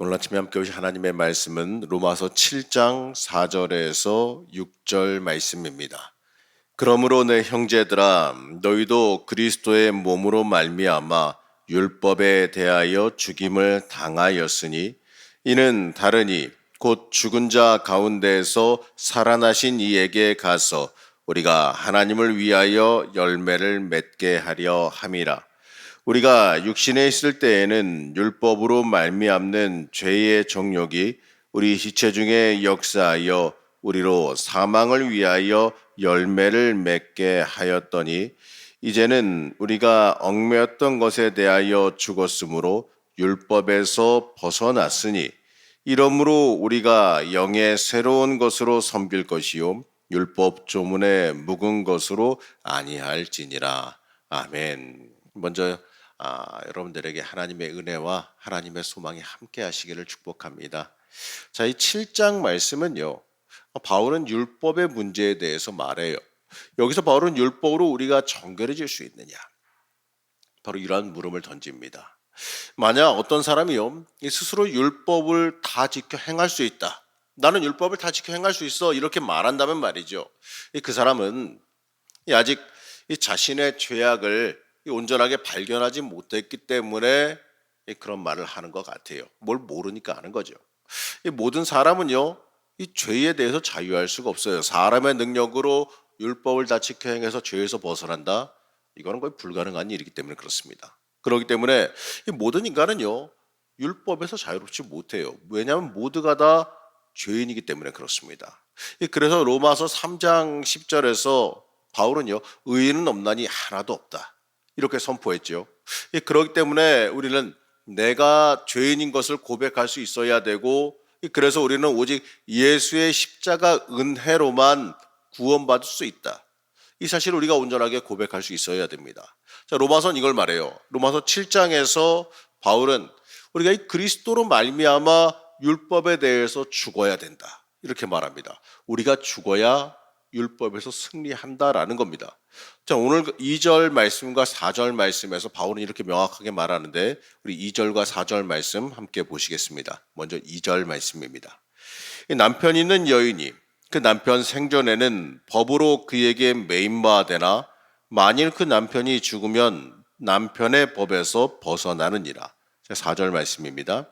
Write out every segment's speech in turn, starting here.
오늘 아침에 함께 오신 하나님의 말씀은 로마서 7장 4절에서 6절 말씀입니다. 그러므로 내 형제들아 너희도 그리스도의 몸으로 말미암아 율법에 대하여 죽임을 당하였으니 이는 다르니 곧 죽은 자 가운데에서 살아나신 이에게 가서 우리가 하나님을 위하여 열매를 맺게 하려 함이라. 우리가 육신에 있을 때에는 율법으로 말미암는 죄의 정욕이 우리 지체 중에 역사하여 우리로 사망을 위하여 열매를 맺게 하였더니 이제는 우리가 얽매였던 것에 대하여 죽었으므로 율법에서 벗어났으니 이러므로 우리가 영의 새로운 것으로 섬길 것이요 율법 조문에 묵은 것으로 아니할지니라. 아멘. 먼저 여러분들에게 하나님의 은혜와 하나님의 소망이 함께 하시기를 축복합니다. 자, 이 7장 말씀은요, 바울은 율법의 문제에 대해서 말해요. 여기서 바울은 율법으로 우리가 정결해질 수 있느냐? 바로 이러한 물음을 던집니다. 만약 어떤 사람이요, 스스로 율법을 다 지켜 행할 수 있다. 나는 율법을 다 지켜 행할 수 있어. 이렇게 말한다면 말이죠. 그 사람은 아직 자신의 죄악을 온전하게 발견하지 못했기 때문에 그런 말을 하는 것 같아요. 뭘 모르니까 하는 거죠. 모든 사람은요, 이 죄에 대해서 자유할 수가 없어요. 사람의 능력으로 율법을 다 지켜 행해서 죄에서 벗어난다? 이거는 거의 불가능한 일이기 때문에 그렇습니다. 그렇기 때문에 이 모든 인간은요, 율법에서 자유롭지 못해요. 왜냐하면 모두가 다 죄인이기 때문에 그렇습니다. 그래서 로마서 3장 10절에서 바울은요, 의인은 없나니 하나도 없다. 이렇게 선포했죠. 그렇기 때문에 우리는 내가 죄인인 것을 고백할 수 있어야 되고, 그래서 우리는 오직 예수의 십자가 은혜로만 구원받을 수 있다. 이 사실을 우리가 온전하게 고백할 수 있어야 됩니다. 자, 로마서는 이걸 말해요. 로마서 7장에서 바울은 우리가 이 그리스도로 말미암아 율법에 대해서 죽어야 된다. 이렇게 말합니다. 우리가 죽어야 율법에서 승리한다라는 겁니다. 자, 오늘 2절 말씀과 4절 말씀에서 바울은 이렇게 명확하게 말하는데 우리 2절과 4절 말씀 함께 보시겠습니다. 먼저 2절 말씀입니다. 남편 있는 여인이 그 남편 생전에는 법으로 그에게 매임받아 되나 만일 그 남편이 죽으면 남편의 법에서 벗어나느니라. 4절 말씀입니다.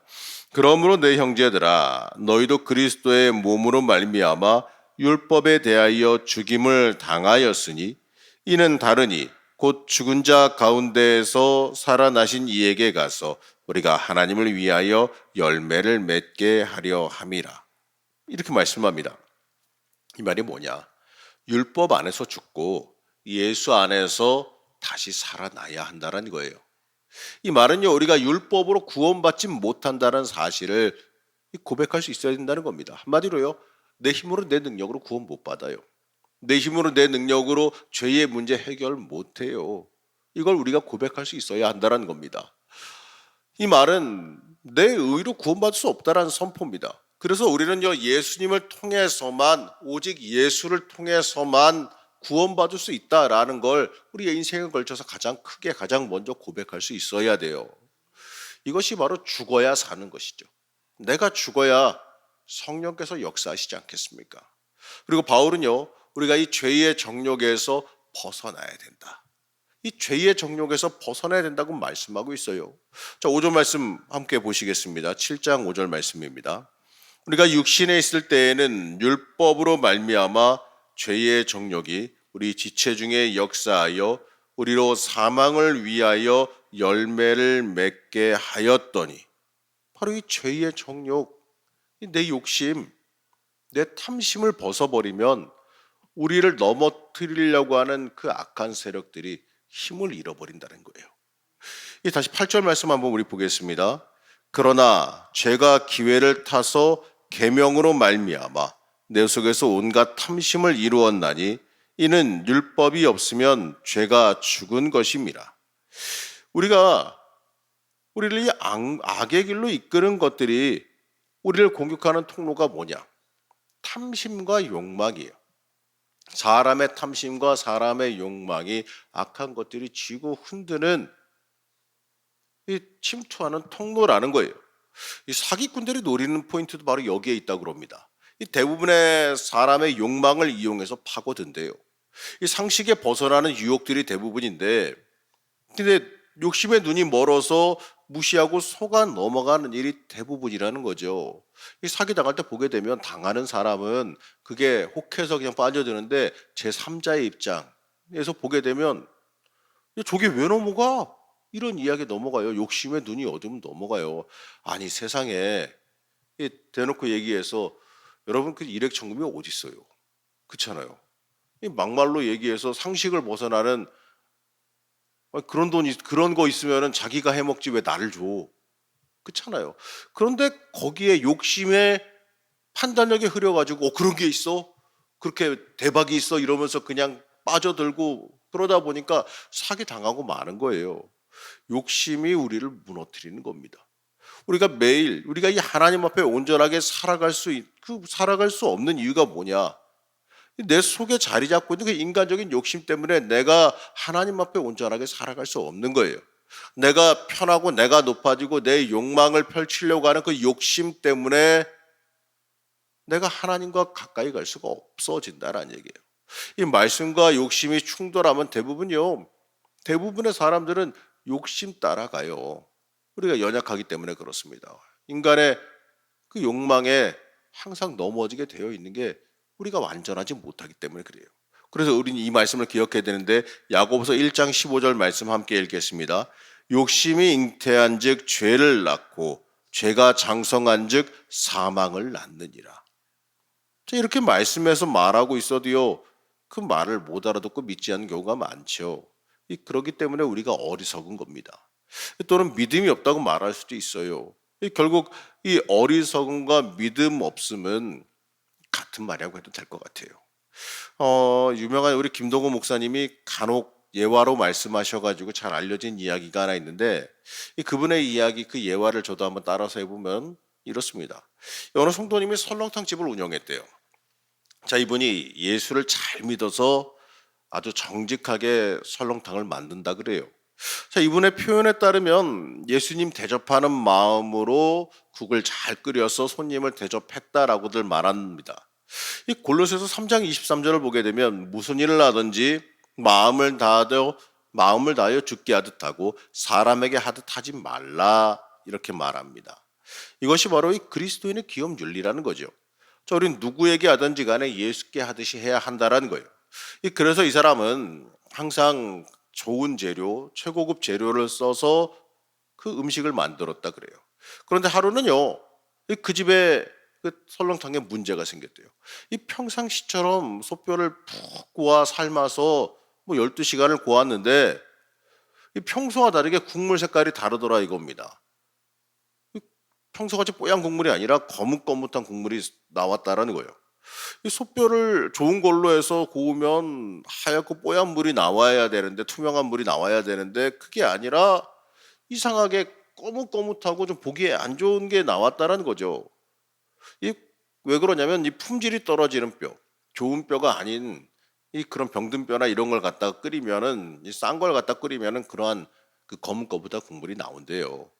그러므로 내 형제들아 너희도 그리스도의 몸으로 말미암아 율법에 대하여 죽임을 당하였으니 이는 다르니 곧 죽은 자 가운데에서 살아나신 이에게 가서 우리가 하나님을 위하여 열매를 맺게 하려 함이라. 이렇게 말씀합니다. 이 말이 뭐냐? 율법 안에서 죽고 예수 안에서 다시 살아나야 한다는 거예요. 이 말은요, 우리가 율법으로 구원받지 못한다는 사실을 고백할 수 있어야 된다는 겁니다. 한마디로요, 내 힘으로 내 능력으로 구원 못 받아요. 내 힘으로 내 능력으로 죄의 문제 해결 못 해요. 이걸 우리가 고백할 수 있어야 한다는 겁니다. 이 말은 내 의로 구원받을 수 없다는 선포입니다. 그래서 우리는요, 예수님을 통해서만, 오직 예수를 통해서만 구원받을 수 있다라는 걸 우리의 인생에 걸쳐서 가장 크게, 가장 먼저 고백할 수 있어야 돼요. 이것이 바로 죽어야 사는 것이죠. 내가 죽어야 성령께서 역사하시지 않겠습니까? 그리고 바울은요, 우리가 이 죄의 정욕에서 벗어나야 된다. 이 죄의 정욕에서 벗어나야 된다고 말씀하고 있어요. 자, 5절 말씀 함께 보시겠습니다. 7장 5절 말씀입니다. 우리가 육신에 있을 때에는 율법으로 말미암아 죄의 정욕이 우리 지체 중에 역사하여 우리로 사망을 위하여 열매를 맺게 하였더니 바로 이 죄의 정욕, 내 욕심, 내 탐심을 벗어버리면 우리를 넘어뜨리려고 하는 그 악한 세력들이 힘을 잃어버린다는 거예요. 다시 8절 말씀 한번 우리 보겠습니다. 그러나 죄가 기회를 타서 계명으로 말미암아 내 속에서 온갖 탐심을 이루었나니 이는 율법이 없으면 죄가 죽은 것임이라. 우리를 이 악의 길로 이끄는 것들이 우리를 공격하는 통로가 뭐냐? 탐심과 욕망이에요. 사람의 탐심과 사람의 욕망이 악한 것들이 쥐고 흔드는 이 침투하는 통로라는 거예요. 이 사기꾼들이 노리는 포인트도 바로 여기에 있다고 그럽니다. 이 대부분의 사람의 욕망을 이용해서 파고든대요. 이 상식에 벗어나는 유혹들이 대부분인데, 근데 욕심의 눈이 멀어서 무시하고 속아 넘어가는 일이 대부분이라는 거죠. 이 사기 당할 때 보게 되면 당하는 사람은 그게 혹해서 그냥 빠져드는데, 제3자의 입장에서 보게 되면 야, 저게 왜 넘어가? 이런 이야기 넘어가요. 욕심의 눈이 어두면 넘어가요. 아니 세상에 대놓고 얘기해서 여러분 그 일액천금이 어디 있어요? 그렇잖아요. 이 막말로 얘기해서 상식을 벗어나는 그런 돈 그런 거 있으면은 자기가 해먹지 왜 나를 줘? 그렇잖아요. 그런데 거기에 욕심에 판단력이 흐려가지고 그런 게 있어? 그렇게 대박이 있어? 이러면서 그냥 빠져들고 그러다 보니까 사기 당하고 마는 거예요. 욕심이 우리를 무너뜨리는 겁니다. 우리가 매일 우리가 이 하나님 앞에 온전하게 살아갈 수 없는 이유가 뭐냐? 내 속에 자리 잡고 있는 그 인간적인 욕심 때문에 내가 하나님 앞에 온전하게 살아갈 수 없는 거예요. 내가 편하고 내가 높아지고 내 욕망을 펼치려고 하는 그 욕심 때문에 내가 하나님과 가까이 갈 수가 없어진다는 얘기예요. 이 말씀과 욕심이 충돌하면 대부분의 사람들은 욕심 따라가요. 우리가 연약하기 때문에 그렇습니다. 인간의 그 욕망에 항상 넘어지게 되어 있는 게 우리가 완전하지 못하기 때문에 그래요. 그래서 우리는 이 말씀을 기억해야 되는데 야고보서 1장 15절 말씀 함께 읽겠습니다. 욕심이 잉태한즉 죄를 낳고 죄가 장성한즉 사망을 낳느니라. 이렇게 말씀해서 말하고 있어도요, 그 말을 못 알아듣고 믿지 않는 경우가 많죠. 그렇기 때문에 우리가 어리석은 겁니다. 또는 믿음이 없다고 말할 수도 있어요. 결국 이 어리석음과 믿음 없음은 같은 말이라고 해도 될 것 같아요. 유명한 우리 김동호 목사님이 간혹 예화로 말씀하셔가지고 잘 알려진 이야기가 하나 있는데 그분의 이야기 그 예화를 저도 한번 따라서 해보면 이렇습니다. 어느 성도님이 설렁탕 집을 운영했대요. 자, 이분이 예수를 잘 믿어서 아주 정직하게 설렁탕을 만든다 그래요. 자, 이분의 표현에 따르면 예수님 대접하는 마음으로 국을 잘 끓여서 손님을 대접했다라고들 말합니다. 이 골로새서 3장 23절을 보게 되면 무슨 일을 하든지 마음을 다하여 죽게 하듯 하고 사람에게 하듯 하지 말라 이렇게 말합니다. 이것이 바로 이 그리스도인의 기업 윤리라는 거죠. 우리는 누구에게 하든지 간에 예수께 하듯이 해야 한다라는 거예요. 그래서 이 사람은 항상 좋은 재료, 최고급 재료를 써서 그 음식을 만들었다 그래요. 그런데 하루는요, 그 집에 그 설렁탕에 문제가 생겼대요. 이 평상시처럼 솥뼈를 푹 구워 삶아서 뭐 12시간을 구웠는데 이 평소와 다르게 국물 색깔이 다르더라 이겁니다. 평소같이 뽀얀 국물이 아니라 거뭇거뭇한 국물이 나왔다라는 거예요. 이 솥뼈를 좋은 걸로 해서 구우면 하얗고 뽀얀 물이 나와야 되는데 투명한 물이 나와야 되는데 그게 아니라 이상하게 거뭇거뭇하고 좀 보기에 안 좋은 게 나왔다라는 거죠. 이 왜 그러냐면 이 품질이 떨어지는 뼈, 좋은 뼈가 아닌 이 그런 병든 뼈나 이런 걸 갖다가 끓이면은 이 싼 걸 갖다 끓이면은 그러한 그 거뭇거뭇한 국물이 나온대요.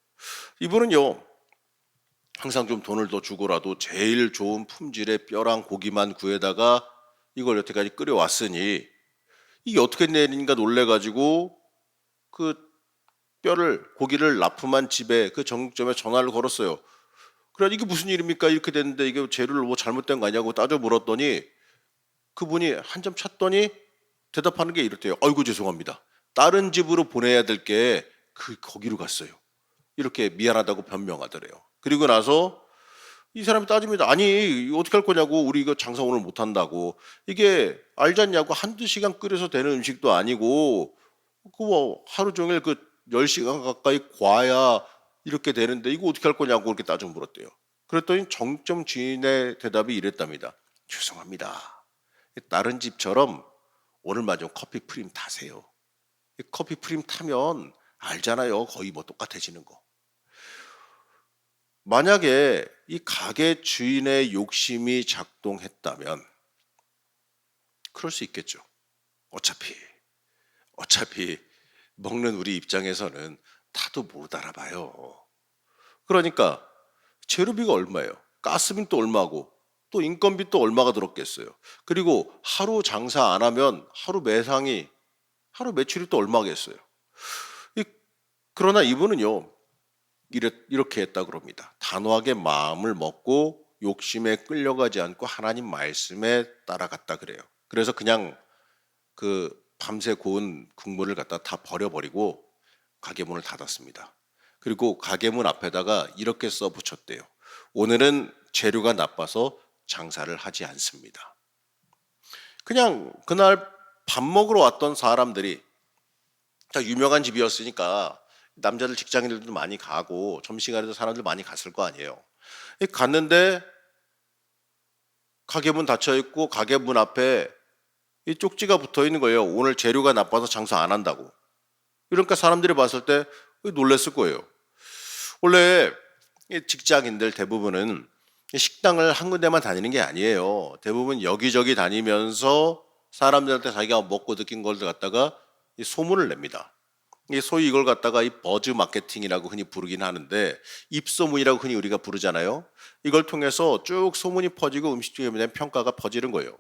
이분은요 항상 좀 돈을 더 주고라도 제일 좋은 품질의 뼈랑 고기만 구해다가 이걸 여태까지 끓여왔으니 이게 어떻게 내린가 놀래가지고 그 고기를 납품한 집에 그 정육점에 전화를 걸었어요. 그래 이게 무슨 일입니까? 이렇게 됐는데 이게 재료를 뭐 잘못된 거 아니냐고 따져 물었더니 그분이 한 점 찼더니 대답하는 게 이렇대요. 아이고 죄송합니다. 다른 집으로 보내야 될 게 거기로 갔어요. 이렇게 미안하다고 변명하더래요. 그리고 나서 이 사람이 따집니다. 아니 어떻게 할 거냐고 우리 이거 장사 오늘 못 한다고 이게 알지 않냐고 한두 시간 끓여서 되는 음식도 아니고 그 뭐 하루 종일 그 10시간 가까이 과야 이렇게 되는데 이거 어떻게 할 거냐고 그렇게 따져 물었대요. 그랬더니 정점 주인의 대답이 이랬답니다. 죄송합니다. 다른 집처럼 오늘만 좀 커피 프림 타세요. 커피 프림 타면 알잖아요. 거의 뭐 똑같아지는 거. 만약에 이 가게 주인의 욕심이 작동했다면 그럴 수 있겠죠. 어차피 먹는 우리 입장에서는 타도 못 알아봐요. 그러니까 재료비가 얼마예요? 가스비는 또 얼마고 또 인건비 또 얼마가 들었겠어요. 그리고 하루 장사 안 하면 하루 매출이 또 얼마겠어요. 이- 그러나 이분은요 이렇게 했다 그럽니다. 단호하게 마음을 먹고 욕심에 끌려가지 않고 하나님 말씀에 따라갔다 그래요. 그래서 그냥 그 밤새 고운 국물을 갖다 다 버려버리고 가게 문을 닫았습니다. 그리고 가게 문 앞에다가 이렇게 써 붙였대요. 오늘은 재료가 나빠서 장사를 하지 않습니다. 그냥 그날 밥 먹으러 왔던 사람들이 유명한 집이었으니까 남자들 직장인들도 많이 가고 점심시간에도 사람들 많이 갔을 거 아니에요. 갔는데 가게 문 닫혀 있고 가게 문 앞에 이 쪽지가 붙어 있는 거예요. 오늘 재료가 나빠서 장사 안 한다고. 그러니까 사람들이 봤을 때 놀랬을 거예요. 원래 직장인들 대부분은 식당을 한 군데만 다니는 게 아니에요. 대부분 여기저기 다니면서 사람들한테 자기가 먹고 느낀 걸 갖다가 소문을 냅니다. 소위 이걸 갖다가 이 버즈 마케팅이라고 흔히 부르긴 하는데 입소문이라고 흔히 우리가 부르잖아요. 이걸 통해서 쭉 소문이 퍼지고 음식점에 대한 평가가 퍼지는 거예요.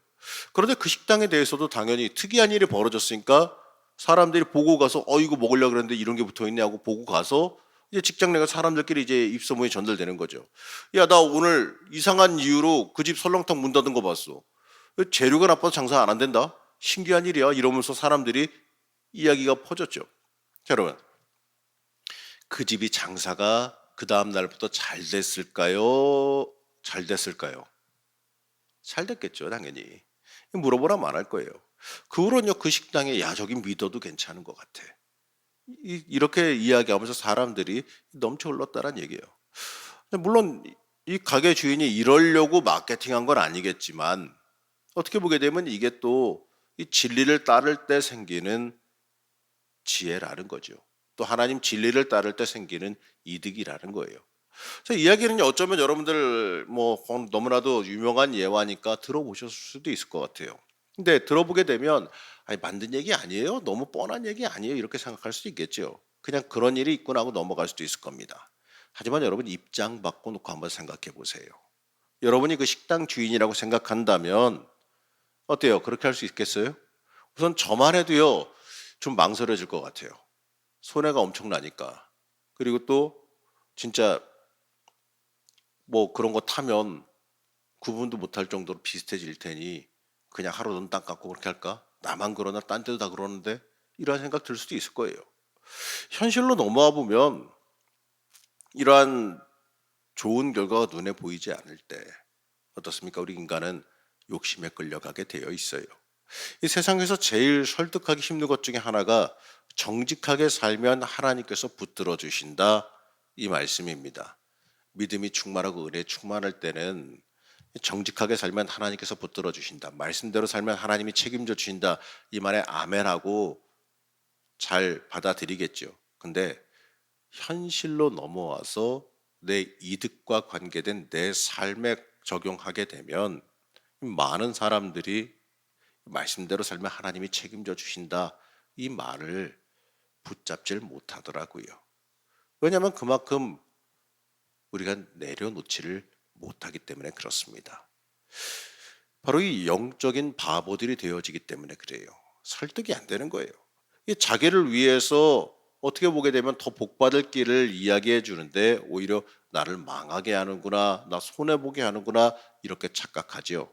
그런데 그 식당에 대해서도 당연히 특이한 일이 벌어졌으니까 사람들이 보고 가서 이거 먹으려고 그랬는데 이런 게 붙어 있네 하고 보고 가서 이제 직장 내가 사람들끼리 이제 입소문이 전달되는 거죠. 야, 나 오늘 이상한 이유로 그 집 설렁탕 문 닫은 거 봤어. 재료가 나빠서 장사 안 한댄다? 신기한 일이야. 이러면서 사람들이 이야기가 퍼졌죠. 자, 여러분, 그 집이 장사가 그 다음 날부터 잘 됐을까요? 잘 됐을까요? 잘 됐겠죠, 당연히. 물어보라면 안 할 거예요. 그 후로는요, 그 식당에 야, 저기 믿어도 괜찮은 것 같아. 이렇게 이야기하면서 사람들이 넘쳐 흘렀다는 얘기예요. 물론 이 가게 주인이 이러려고 마케팅한 건 아니겠지만 어떻게 보게 되면 이게 또 이 진리를 따를 때 생기는 지혜라는 거죠. 또 하나님 진리를 따를 때 생기는 이득이라는 거예요. 그래서 이야기는 어쩌면 여러분들 뭐 너무나도 유명한 예화니까 들어보셨을 수도 있을 것 같아요. 근데 들어보게 되면 아니 만든 얘기 아니에요? 너무 뻔한 얘기 아니에요? 이렇게 생각할 수도 있겠죠. 그냥 그런 일이 있구나 하고 넘어갈 수도 있을 겁니다. 하지만 여러분 입장 바꿔놓고 한번 생각해 보세요. 여러분이 그 식당 주인이라고 생각한다면 어때요? 그렇게 할 수 있겠어요? 우선 저만 해도요 좀 망설여질 것 같아요. 손해가 엄청나니까. 그리고 또 진짜 뭐 그런 거 타면 구분도 못할 정도로 비슷해질 테니 그냥 하루 눈 딱 감고 그렇게 할까? 나만 그러나 딴 데도 다 그러는데 이런 생각 들 수도 있을 거예요. 현실로 넘어와 보면 이러한 좋은 결과가 눈에 보이지 않을 때 어떻습니까? 우리 인간은 욕심에 끌려가게 되어 있어요. 이 세상에서 제일 설득하기 힘든 것 중에 하나가 정직하게 살면 하나님께서 붙들어 주신다 이 말씀입니다. 믿음이 충만하고 은혜에 충만할 때는 정직하게 살면 하나님께서 붙들어 주신다. 말씀대로 살면 하나님이 책임져 주신다. 이 말에 아멘하고 잘 받아들이겠죠. 근데 현실로 넘어와서 내 이득과 관계된 내 삶에 적용하게 되면 많은 사람들이 말씀대로 살면 하나님이 책임져 주신다. 이 말을 붙잡질 못하더라고요. 왜냐하면 그만큼 우리가 내려놓지를 못하기 때문에 그렇습니다. 바로 이 영적인 바보들이 되어지기 때문에 그래요. 설득이 안 되는 거예요. 이 자기를 위해서 어떻게 보게 되면 더 복받을 길을 이야기해 주는데 오히려 나를 망하게 하는구나, 나 손해보게 하는구나 이렇게 착각하지요.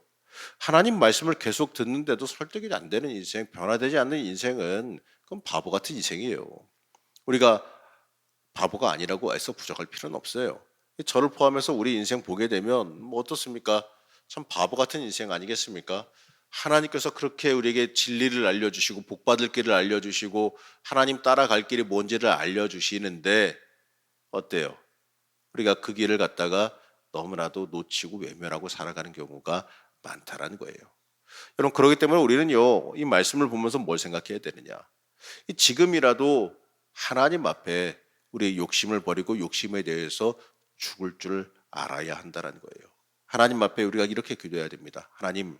하나님 말씀을 계속 듣는데도 설득이 안 되는 인생, 변화되지 않는 인생은 그건 바보 같은 인생이에요. 우리가 바보가 아니라고 애써 부정할 필요는 없어요. 저를 포함해서 우리 인생 보게 되면 뭐 어떻습니까? 참 바보 같은 인생 아니겠습니까? 하나님께서 그렇게 우리에게 진리를 알려주시고 복받을 길을 알려주시고 하나님 따라갈 길이 뭔지를 알려주시는데 어때요? 우리가 그 길을 갖다가 너무나도 놓치고 외면하고 살아가는 경우가 많다라는 거예요. 여러분 그렇기 때문에 우리는요 이 말씀을 보면서 뭘 생각해야 되느냐? 지금이라도 하나님 앞에 우리의 욕심을 버리고 욕심에 대해서 죽을 줄 알아야 한다는 거예요. 하나님 앞에 우리가 이렇게 기도해야 됩니다. 하나님,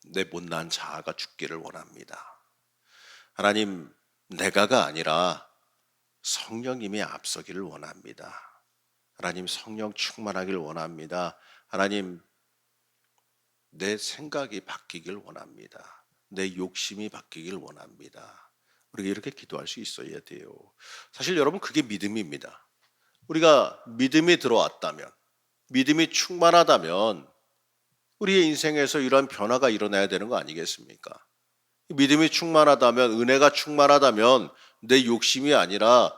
내 못난 자아가 죽기를 원합니다. 하나님, 내가가 아니라 성령님이 앞서기를 원합니다. 하나님 성령 충만하길 원합니다. 하나님 내 생각이 바뀌길 원합니다. 내 욕심이 바뀌길 원합니다. 우리가 이렇게 기도할 수 있어야 돼요. 사실 여러분 그게 믿음입니다. 우리가 믿음이 들어왔다면, 믿음이 충만하다면 우리의 인생에서 이러한 변화가 일어나야 되는 거 아니겠습니까? 믿음이 충만하다면, 은혜가 충만하다면 내 욕심이 아니라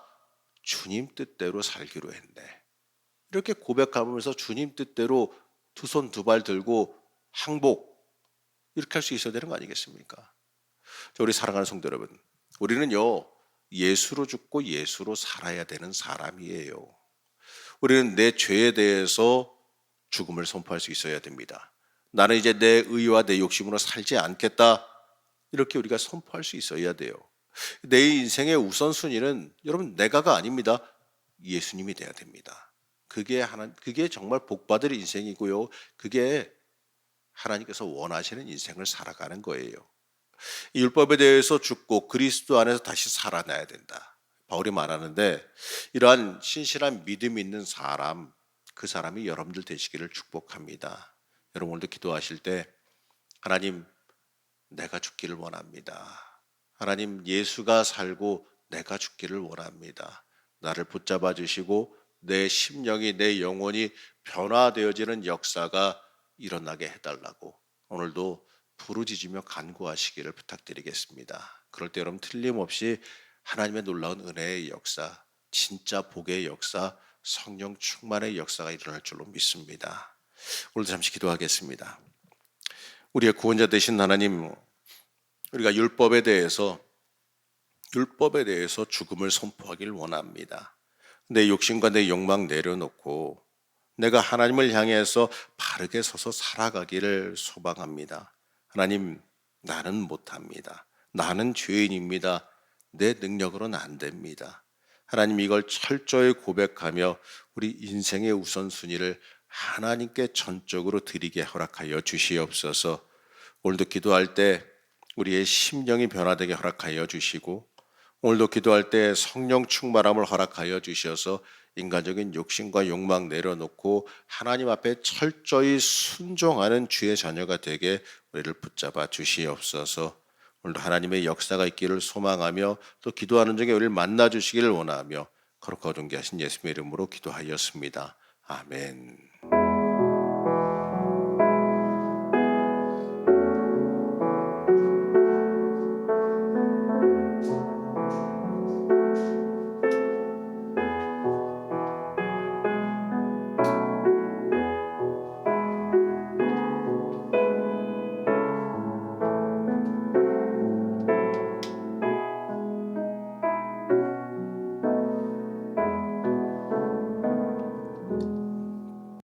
주님 뜻대로 살기로 했네. 이렇게 고백하면서 주님 뜻대로 두 손 두 발 들고 항복, 이렇게 할 수 있어야 되는 거 아니겠습니까? 우리 사랑하는 성도 여러분, 우리는요 예수로 죽고 예수로 살아야 되는 사람이에요. 우리는 내 죄에 대해서 죽음을 선포할 수 있어야 됩니다. 나는 이제 내 의와 내 욕심으로 살지 않겠다, 이렇게 우리가 선포할 수 있어야 돼요. 내 인생의 우선순위는 여러분 내가가 아닙니다. 예수님이 돼야 됩니다. 그게 정말 복받을 인생이고요. 그게 하나님께서 원하시는 인생을 살아가는 거예요. 율법에 대해서 죽고 그리스도 안에서 다시 살아나야 된다, 바울이 말하는데, 이러한 신실한 믿음 있는 사람, 그 사람이 여러분들 되시기를 축복합니다. 여러분 오늘도 기도하실 때 하나님 내가 죽기를 원합니다. 하나님 예수가 살고 내가 죽기를 원합니다. 나를 붙잡아 주시고 내 심령이, 내 영혼이 변화되어지는 역사가 일어나게 해달라고 오늘도 부르짖으며 간구하시기를 부탁드리겠습니다. 그럴 때 여러분 틀림없이 하나님의 놀라운 은혜의 역사, 진짜 복의 역사, 성령 충만의 역사가 일어날 줄로 믿습니다. 오늘도 잠시 기도하겠습니다. 우리의 구원자 되신 하나님, 우리가 율법에 대해서 죽음을 선포하기를 원합니다. 내 욕심과 내 욕망 내려놓고 내가 하나님을 향해서 바르게 서서 살아가기를 소망합니다. 하나님, 나는 못합니다. 나는 죄인입니다. 내 능력으로는 안 됩니다. 하나님, 이걸 철저히 고백하며 우리 인생의 우선순위를 하나님께 전적으로 드리게 허락하여 주시옵소서. 오늘도 기도할 때 우리의 심령이 변화되게 허락하여 주시고, 오늘도 기도할 때 성령 충만함을 허락하여 주셔서 인간적인 욕심과 욕망 내려놓고 하나님 앞에 철저히 순종하는 주의 자녀가 되게 우리를 붙잡아 주시옵소서. 오늘도 하나님의 역사가 있기를 소망하며 또 기도하는 중에 우리를 만나 주시기를 원하며 거룩하고 존귀하신 예수님의 이름으로 기도하였습니다. 아멘.